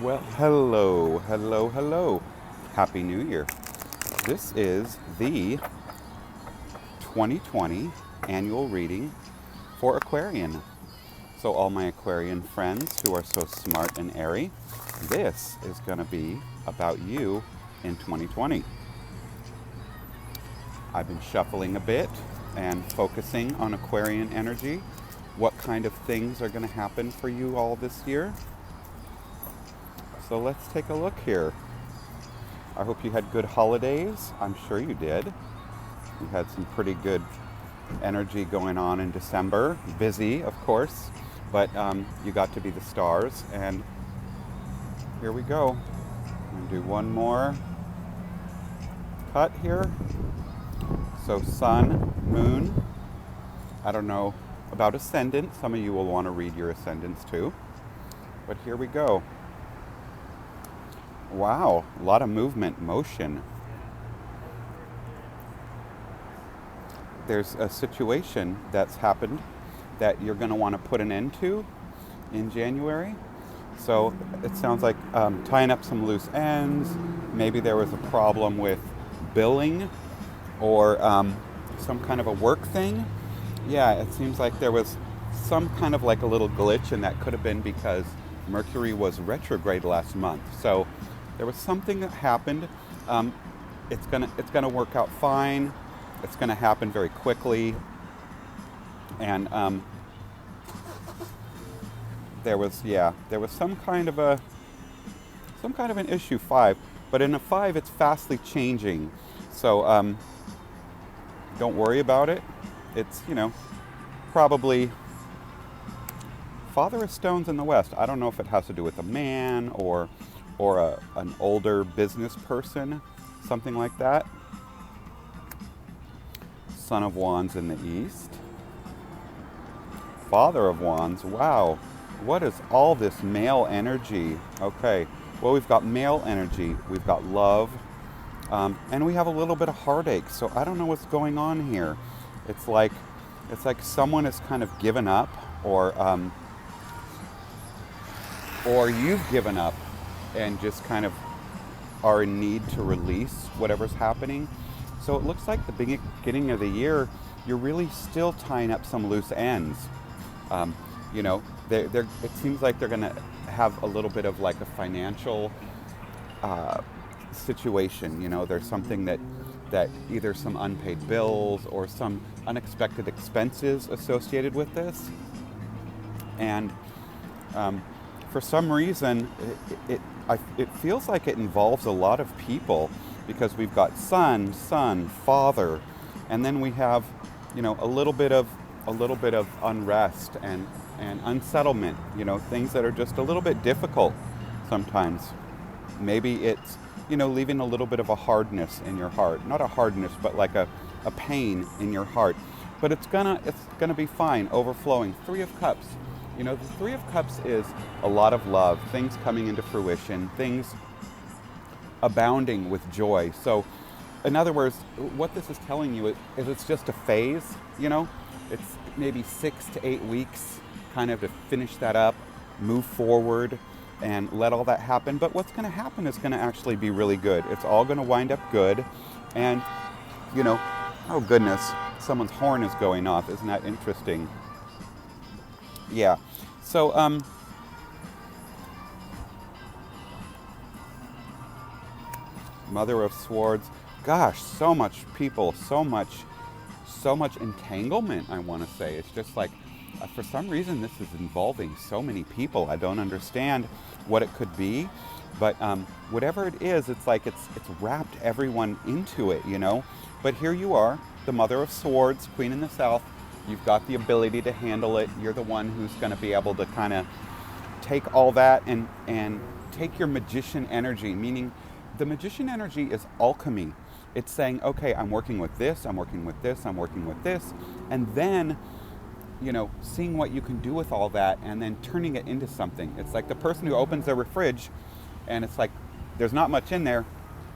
Well, hello, hello, hello. Happy New Year. This is the 2020 annual reading for Aquarian. So, all my Aquarian friends who are so smart and airy, this is going to be about you in 2020. I've been shuffling a bit and focusing on Aquarian energy. What kind of things are going to happen for you all this year? So let's take a look here. I hope you had good holidays. I'm sure you did. You had some pretty good energy going on in December. Busy, of course, but you got to be the stars. And here we go. I'm going to do one more cut here. So sun, moon. I don't know about ascendant. Some of you will want to read your ascendants too. But here we go. Wow, a lot of movement, motion. There's a situation that's happened that you're going to want to put an end to in January. So it sounds like tying up some loose ends. Maybe there was a problem with billing or some kind of a work thing. Yeah, it seems like there was some kind of like a little glitch, and that could have been because Mercury was retrograde last month. So there was something that happened. It's gonna work out fine. It's gonna happen very quickly. And there was some kind of an issue 5, but in a 5 it's fastly changing. So don't worry about it. It's probably Father of Stones in the West. I don't know if it has to do with a man or an older business person, something like that. Son of Wands in the East. Father of Wands, wow. What is all this male energy? Okay, well, we've got male energy, we've got love, and we have a little bit of heartache. So I don't know what's going on here. It's like someone has kind of given up, or you've given up and just kind of are in need to release whatever's happening. So it looks like the beginning of the year, you're really still tying up some loose ends. It seems like they're going to have a little bit of like a financial situation. There's something that either some unpaid bills or some unexpected expenses associated with this. And for some reason, it feels like it involves a lot of people, because we've got son, father, and then we have, a little bit of unrest and unsettlement. Things that are just a little bit difficult sometimes. Maybe it's leaving a little bit of a hardness in your heart, not a hardness, but like a pain in your heart. But it's gonna be fine, overflowing. 3 of Cups. The 3 of Cups is a lot of love, things coming into fruition, things abounding with joy. So, in other words, what this is telling you is it's just a phase, It's maybe 6 to 8 weeks kind of to finish that up, move forward, and let all that happen. But what's going to happen is going to actually be really good. It's all going to wind up good. And, oh goodness, someone's horn is going off. Isn't that interesting? Yeah. So, Mother of Swords. Gosh, so much people, so much entanglement, I want to say. It's just like, for some reason, this is involving so many people. I don't understand what it could be, but whatever it is, it's like it's wrapped everyone into it, But here you are, the Mother of Swords, Queen in the South. You've got the ability to handle it. You're the one who's going to be able to kind of take all that and take your magician energy, meaning the magician energy is alchemy. It's saying, okay, I'm working with this, I'm working with this, I'm working with this, and then, seeing what you can do with all that and then turning it into something. It's like the person who opens their fridge and it's like there's not much in there,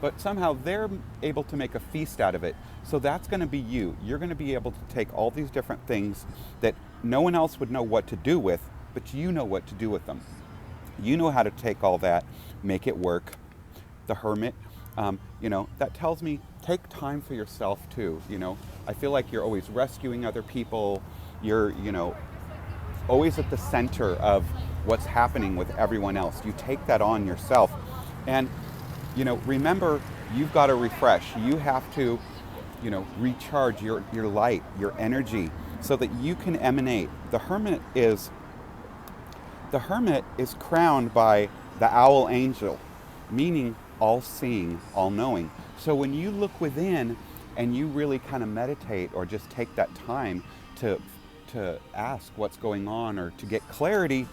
but somehow they're able to make a feast out of it. So that's going to be you. You're going to be able to take all these different things that no one else would know what to do with, but you know what to do with them. You know how to take all that, make it work. The Hermit, that tells me take time for yourself too. I feel like you're always rescuing other people. You're, always at the center of what's happening with everyone else. You take that on yourself. And, remember, you've got to refresh. You have to, recharge your light, your energy, so that you can emanate. The hermit is crowned by the owl angel, meaning all-seeing, all-knowing. So when you look within and you really kind of meditate or just take that time to ask what's going on or to get clarity,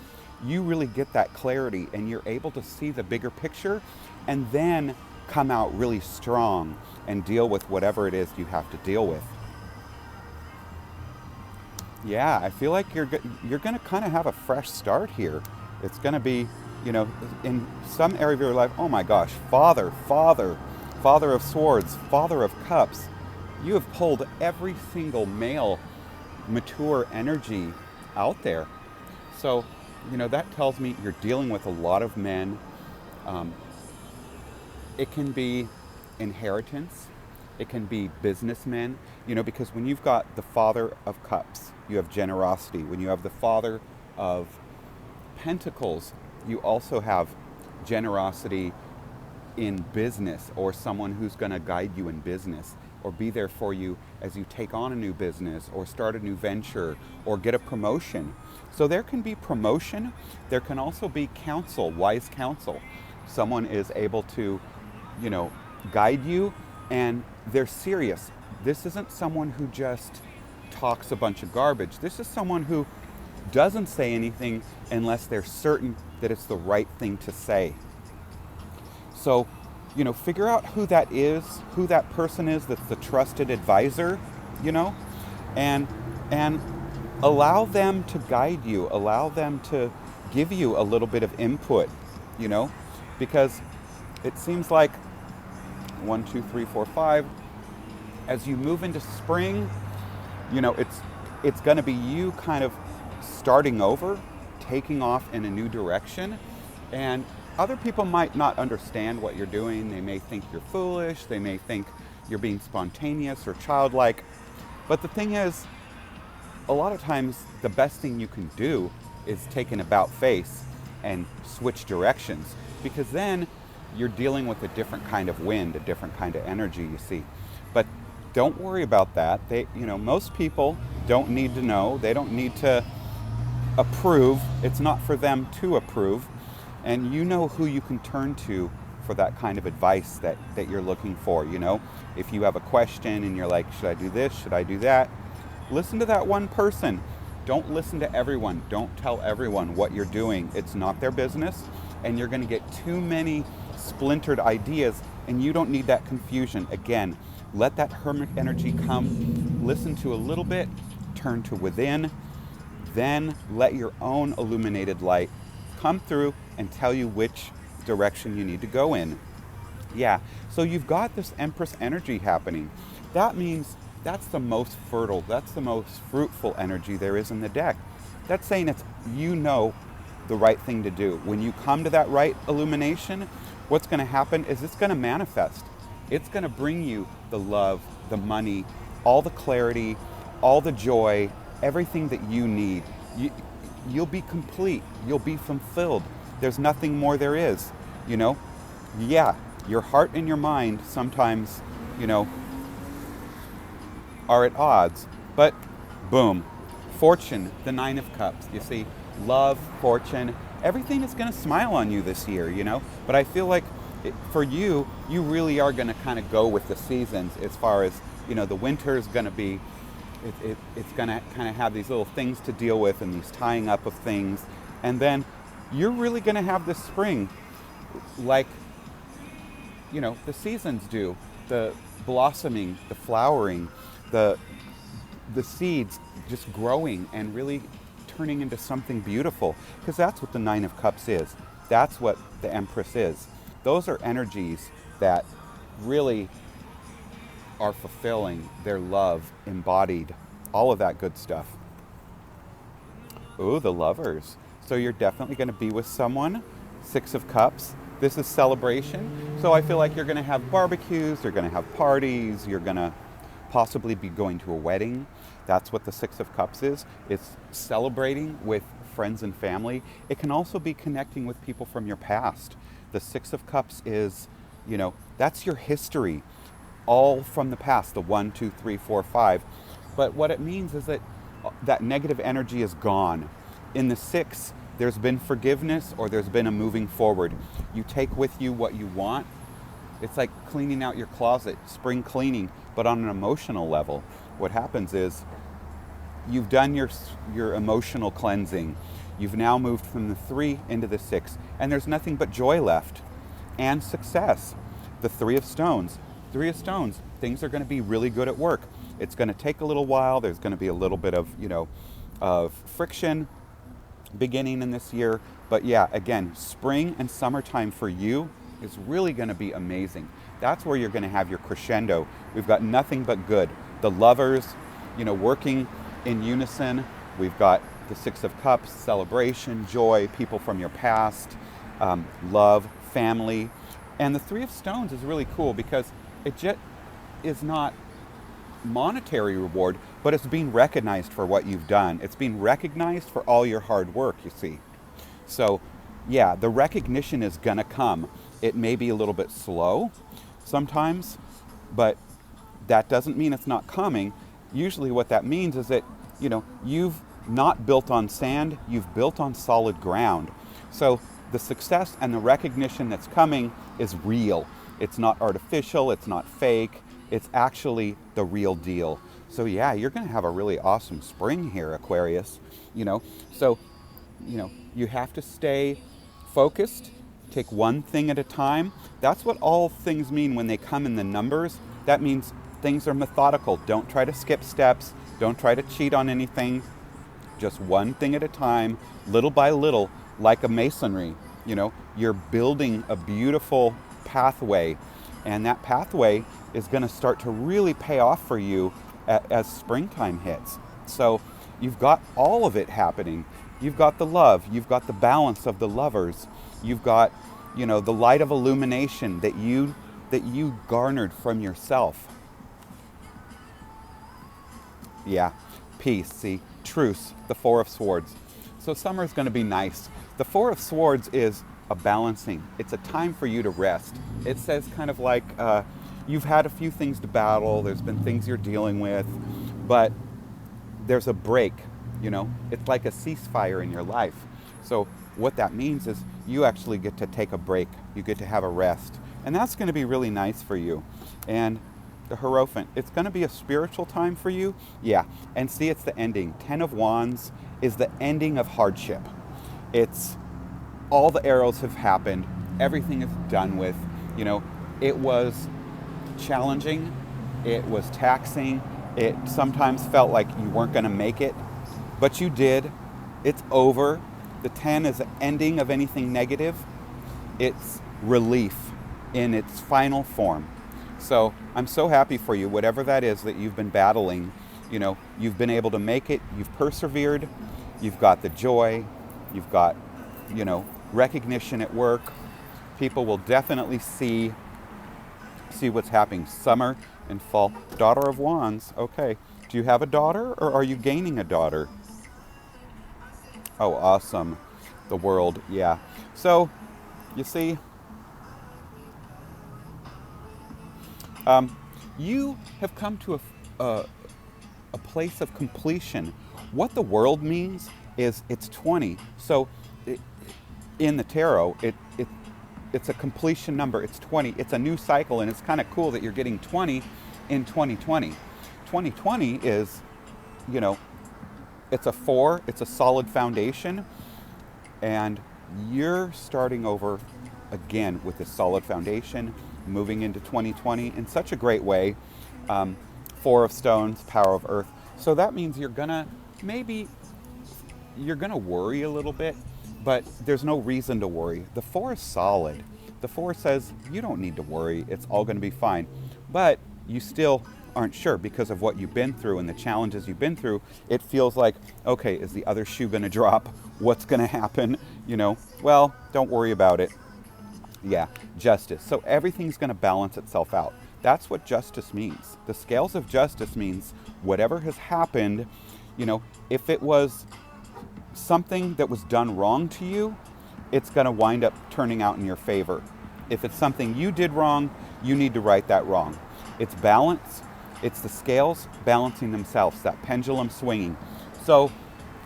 you really get that clarity and you're able to see the bigger picture and then come out really strong and deal with whatever it is you have to deal with. Yeah, I feel like you're going to kind of have a fresh start here. It's going to be, in some area of your life, oh my gosh, Father of Swords, Father of Cups. You have pulled every single male mature energy out there. So, that tells me you're dealing with a lot of men. It can be inheritance. It can be businessmen, because when you've got the Father of Cups, you have generosity. When you have the Father of Pentacles, you also have generosity in business, or someone who's going to guide you in business or be there for you as you take on a new business or start a new venture or get a promotion. So there can be promotion. There can also be counsel, wise counsel. Someone is able to, guide you, and they're serious. This isn't someone who just talks a bunch of garbage. This is someone who doesn't say anything unless they're certain that it's the right thing to say. So, figure out who that is, who that person is that's the trusted advisor, and allow them to guide you, allow them to give you a little bit of input, because it seems like 1, 2, 3, 4, 5, as you move into spring, it's going to be you kind of starting over, taking off in a new direction, and other people might not understand what you're doing. They may think you're foolish. They may think you're being spontaneous or childlike. But the thing is, a lot of times the best thing you can do is take an about face and switch directions, because then you're dealing with a different kind of wind, a different kind of energy, you see. But don't worry about that. Most people don't need to know. They don't need to approve. It's not for them to approve. And you know who you can turn to for that kind of advice that you're looking for, If you have a question and you're like, should I do this? Should I do that? Listen to that one person. Don't listen to everyone. Don't tell everyone what you're doing. It's not their business. And you're going to get too many splintered ideas, and you don't need that confusion. Again, let that hermit energy come. Listen to a little bit. Turn to within. Then let your own illuminated light come through and tell you which direction you need to go in. Yeah, so you've got this Empress energy happening. That means that's the most fertile, that's the most fruitful energy there is in the deck. That's saying it's, the right thing to do. When you come to that right illumination, what's going to happen is it's going to manifest. It's going to bring you the love, the money, all the clarity, all the joy, everything that you need. You'll be complete. You'll be fulfilled. There's nothing more there is, Yeah, your heart and your mind sometimes, are at odds. But boom, fortune, the 9 of Cups. You see, love, fortune, everything is going to smile on you this year, But I feel like for you really are going to kind of go with the seasons as far as, the winter is going to be, it's going to kind of have these little things to deal with and these tying up of things. And then you're really going to have this spring like, the seasons do. The blossoming, the flowering, the seeds just growing and really turning into something beautiful. Because that's what the 9 of Cups is. That's what the Empress is. Those are energies that really are fulfilling, their love embodied, all of that good stuff. Ooh, the Lovers. So you're definitely going to be with someone. Six of Cups. This is celebration. So I feel like you're going to have barbecues, you're going to have parties, you're going to possibly be going to a wedding. That's what the Six of Cups is. It's celebrating with friends and family. It can also be connecting with people from your past. The Six of Cups is, that's your history, all from the past, the 1, 2, 3, 4, 5. But what it means is that that negative energy is gone. In the Six, there's been forgiveness or there's been a moving forward. You take with you what you want. It's like cleaning out your closet, spring cleaning, but on an emotional level. What happens is you've done your emotional cleansing. You've now moved from the 3 into the 6, and there's nothing but joy left and success. The Three of Stones. Three of Stones, things are going to be really good at work. It's going to take a little while. There's going to be a little bit of, of friction beginning in this year. But yeah, again, spring and summertime for you is really going to be amazing. That's where you're going to have your crescendo. We've got nothing but good. The lovers, working in unison. We've got the Six of Cups, celebration, joy, people from your past, love, family. And the Three of Stones is really cool because it just is not monetary reward, but it's being recognized for what you've done. It's being recognized for all your hard work, you see. So yeah, the recognition is gonna come. It may be a little bit slow sometimes, but that doesn't mean it's not coming. Usually what that means is that, you've not built on sand, you've built on solid ground. So the success and the recognition that's coming is real. It's not artificial, it's not fake, it's actually the real deal. So yeah, you're gonna have a really awesome spring here, Aquarius. So, you have to stay focused, take one thing at a time. That's what all things mean when they come in the numbers. That means things are methodical. Don't try to skip steps, don't try to cheat on anything. Just one thing at a time, little by little, like a masonry. You're building a beautiful pathway, and that pathway is going to start to really pay off for you as springtime hits. So you've got all of it happening. You've got the love, you've got the balance of the lovers, you've got, the light of illumination that you garnered from yourself. Yeah, peace, see, truce, the Four of Swords. So summer is going to be nice. The Four of Swords is a balancing. It's a time for you to rest. It says kind of like you've had a few things to battle, there's been things you're dealing with, but there's a break, It's like a ceasefire in your life. So what that means is you actually get to take a break. You get to have a rest. And that's going to be really nice for you. And the Hierophant, it's going to be a spiritual time for you. Yeah, and see, it's the ending. 10 of Wands is the ending of hardship. It's all the arrows have happened. Everything is done with. It was challenging. It was taxing. It sometimes felt like you weren't going to make it, but you did. It's over. The 10 is the ending of anything negative. It's relief in its final form. So I'm so happy for you, whatever that is that you've been battling. You've been able to make it. You've persevered. You've got the joy. You've got, recognition at work. People will definitely see what's happening. Summer and fall. Daughter of Wands. Okay. Do you have a daughter or are you gaining a daughter? Oh, awesome. The World. Yeah. So, you see, you have come to a place of completion. What the World means is it's 20. So in the tarot, it's a completion number. It's 20. It's a new cycle, and it's kind of cool that you're getting 20 in 2020. 2020 is, it's a 4. It's a solid foundation, and you're starting over again with this solid foundation, moving into 2020 in such a great way. 4 of Stones, Power of Earth. So that means you're gonna worry a little bit, but there's no reason to worry. The 4 is solid. The 4 says you don't need to worry. It's all going to be fine. But you still aren't sure because of what you've been through and the challenges you've been through. It feels like, okay, is the other shoe going to drop? What's going to happen? Well, don't worry about it. Yeah, justice. So everything's going to balance itself out. That's what justice means. The scales of justice means whatever has happened, if it was something that was done wrong to you, it's going to wind up turning out in your favor. If it's something you did wrong, you need to right that wrong. It's balance. It's the scales balancing themselves, that pendulum swinging. So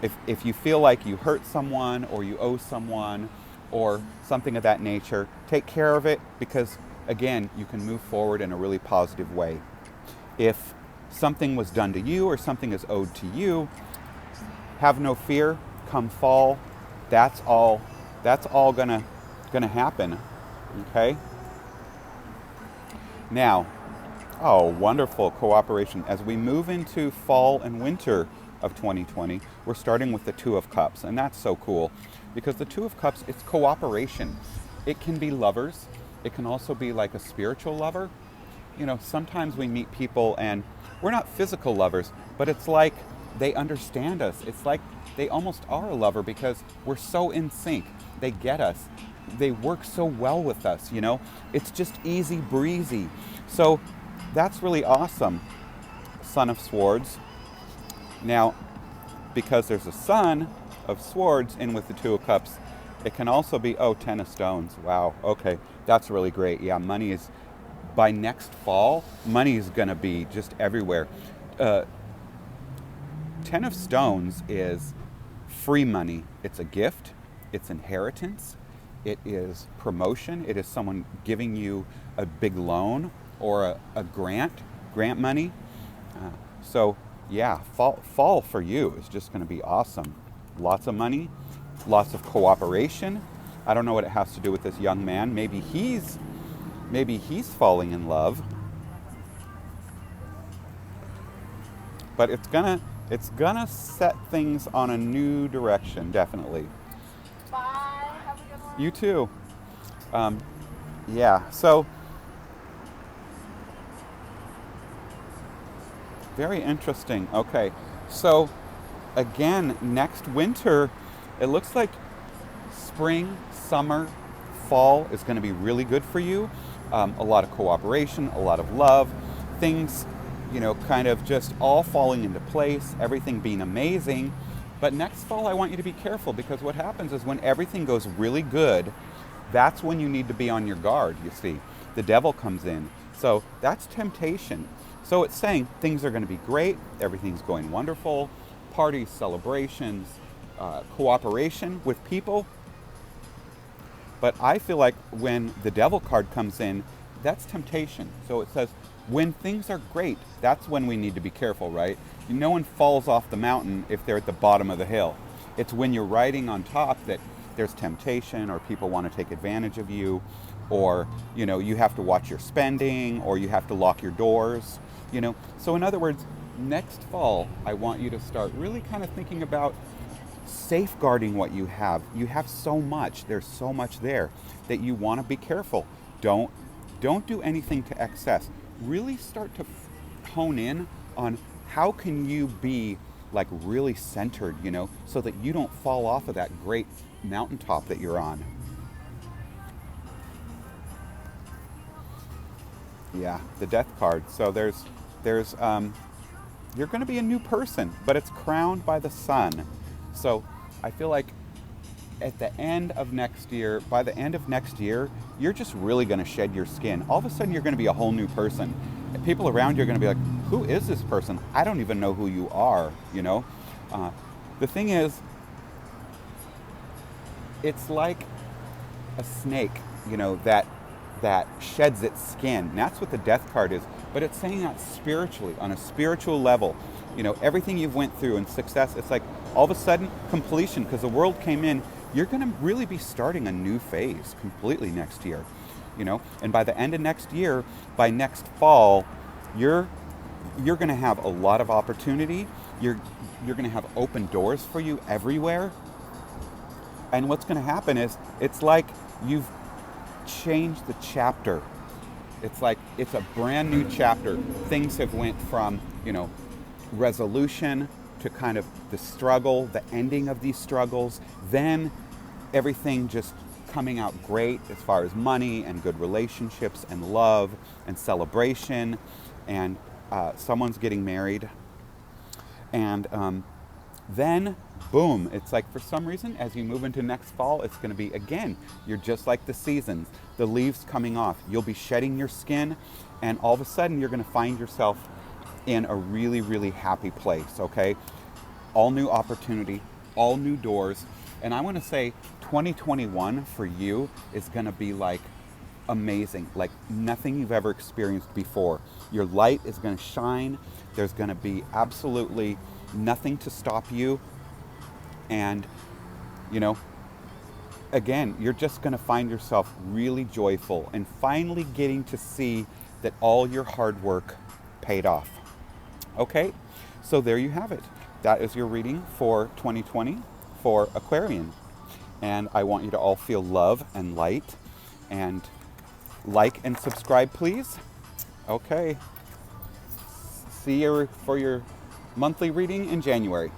if you feel like you hurt someone or you owe someone or something of that nature, take care of it, because again, you can move forward in a really positive way. If something was done to you or something is owed to you, have no fear. Come fall, that's all gonna happen. Okay. Now, wonderful cooperation. As we move into fall and winter of 2020, we're starting with the Two of Cups, and that's so cool because the Two of Cups, it's cooperation. It can be lovers. It can also be like a spiritual lover. Sometimes we meet people and we're not physical lovers, but it's like they understand us. It's like they almost are a lover because we're so in sync. They get us. They work so well with us, It's just easy breezy. So that's really awesome. Son of Swords. Now, because there's a Son of Swords in with the Two of Cups, it can also be, Ten of Stones. Wow, okay, that's really great. Yeah, money is, by next fall, money is going to be just everywhere. Ten of Stones is free money. It's a gift. It's inheritance. It is promotion. It is someone giving you a big loan or a grant money. So yeah, fall for you is just going to be awesome. Lots of money, lots of cooperation. I don't know what it has to do with this young man. Maybe he's falling in love. But it's gonna set things on a new direction, definitely. Bye. Have a good one. You too. Yeah. So very interesting. Okay. So again, next winter, it looks like spring, summer, fall is going to be really good for you. A lot of cooperation, a lot of love, things, kind of just all falling into place, everything being amazing. But next fall, I want you to be careful, because what happens is when everything goes really good, that's when you need to be on your guard, you see. The devil comes in. So that's temptation. So it's saying things are going to be great, everything's going wonderful, parties, celebrations, cooperation with people. But I feel like when the devil card comes in, that's temptation. So it says, when things are great, that's when we need to be careful, right? No one falls off the mountain if they're at the bottom of the hill. It's when you're riding on top that there's temptation, or people want to take advantage of you, or, you have to watch your spending, or you have to lock your doors, So in other words, next fall, I want you to start really kind of thinking about safeguarding what you have. You have so much. There's so much there that you want to be careful. Don't do anything to excess. Really start to hone in on how can you be like really centered, so that you don't fall off of that great mountaintop that you're on. Yeah, the Death card. So there's you're going to be a new person, but it's crowned by the sun. So I feel like at the end of next year, by the end of next year, you're just really going to shed your skin. All of a sudden, you're going to be a whole new person. And people around you are going to be like, who is this person? I don't even know who you are, The thing is, it's like a snake, that sheds its skin. And that's what the Death card is. But it's saying that spiritually, on a spiritual level. Everything you've went through and success, it's like all of a sudden completion, because the world came in. You're going to really be starting a new phase completely next year, And by the end of next year, by next fall, you're going to have a lot of opportunity. You're going to have open doors for you everywhere. And what's going to happen is, it's like you've changed the chapter It's like it's a brand new chapter. Things have went from, resolution to kind of the struggle, the ending of these struggles, then everything just coming out great as far as money and good relationships and love and celebration, and someone's getting married. And then, boom, it's like for some reason, as you move into next fall, it's going to be, again, you're just like the seasons, the leaves coming off. You'll be shedding your skin, and all of a sudden, you're going to find yourself in a really, really happy place, okay? All new opportunity, all new doors. And I want to say 2021 for you is going to be like amazing, like nothing you've ever experienced before. Your light is going to shine. There's going to be absolutely nothing to stop you. And, again, you're just going to find yourself really joyful and finally getting to see that all your hard work paid off. Okay, so there you have it. That is your reading for 2020 for Aquarian. And I want you to all feel love and light. And like and subscribe, please. Okay. See you for your monthly reading in January.